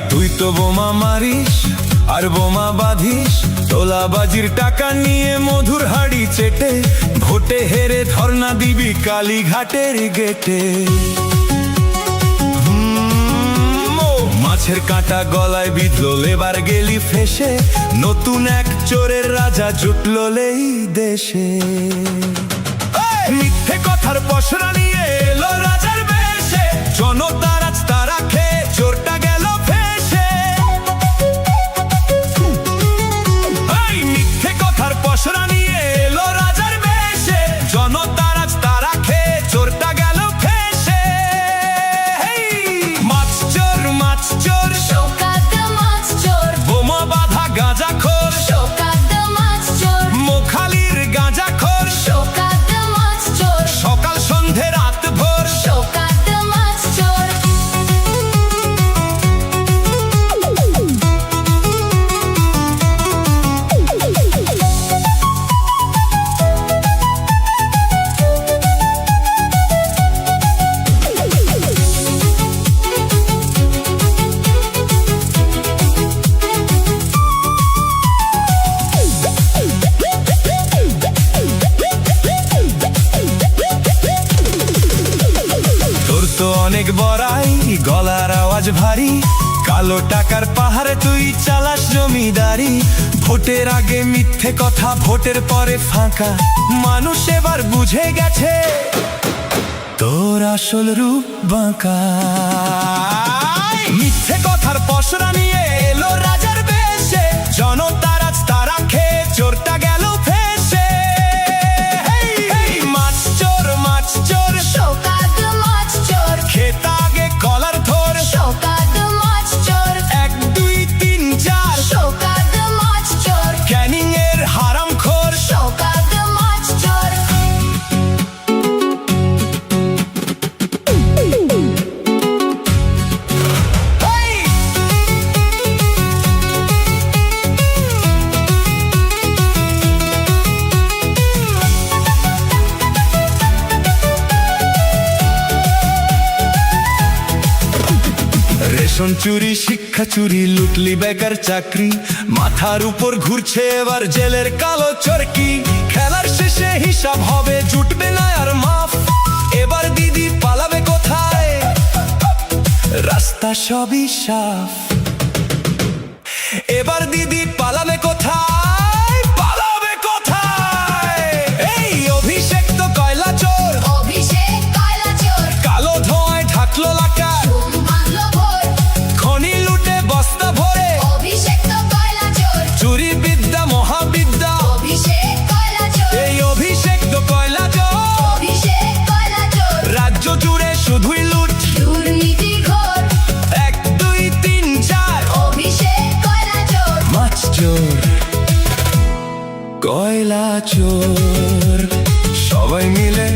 তুই তো বোমা মারিস আর বোমা বাঁধিস, তোলাবাজির টাকা নিয়ে মধুর হাড়ি চেটে, ভোটে হেরে ধর্ণা দিবি কালীঘাটের গেটে। মাছের কাঁটা গলায় বিঁধলো, এবার গেলি ফেসে, নতুন এক চোরের রাজা জুটলো এই দেশে। মিথ্যে কথার পসরা নিয়ে এলো রাজার বেশে, জনতার আজ তারা খেয়ে চোরটা গেল ফেসে। মিথ্যে কথার পসরা নিয়ে এলো রাজার বেশে, জনতার আজ তারা খেয়ে চোরটা গেল ফেসে। মাছ চোর, মাছ চোর, মাছ চোর, বোমা বাঁধা গাঁজা খোর, মাছ চোর, মোখালির গাঁজা খোর, মাছ চোর, সকাল সন্ধে রাত ভোর, মাছ চোর। তোর তো অনেক বড়াই, গলার আওয়াজ ভারী, কালো টাকার পাহাড়ে তুই চালাস জমিদারি। ভোটের আগে মিথ্যে কথা, ভোটের পরে ফাঁকা, মানুষ এবার বুঝে গেছে তোর আসল রূপ বাঁকা। মিথ্যে কথার পসরা নিয়ে এলো রাজার বেশে, জনতার আজ তারা খেয়ে চোরটা গেল ফেসে। মাছ চোর, মাছ চোর, মাছ চোর, খেত আগে কলার ধর, মাছ চোর, 1 2 3 4, মাছ চোর, ক্যানিং এর হারাম খোর। মাছ চোর। রেশন চুরি, শিক্ষা চুরি, লুটলি বেকার চাকরি, মাথার উপর ঘুরছে এবার জেলের কালো চরকি। খেলার শেষে হিসাব হবে, জুটবে না আর মাফ, এবার দিদি পালাবে কোথায়, রাস্তা সবই সাফ। এবার দিদি পালাবে কোথায়, পালাবে কোথায়। এই অভিষেক তো কয়লা চোর, অভিষেক কয়লা চোর, কালো ধোঁয়ায় ঢাকলো লাকা, ভাঙলো ভোর। খনি লুটে বস্তা ভরে, অভিষেক তো কয়লা চোর, চুরি বিদ্যা মহাবিদ্যা। অভিষেক কয়লা চোর, এই অভিষেক তো কয়লা চোর, অভিষেক কয়লা চোর। রাজ্য জুড়ে শুধুই লুট, দুর্নীতি ঘোর, 1 2 3 4, অভিষেক কয়লা চোর। মাছ চোর, কয়লা চোর, সবাই মিলে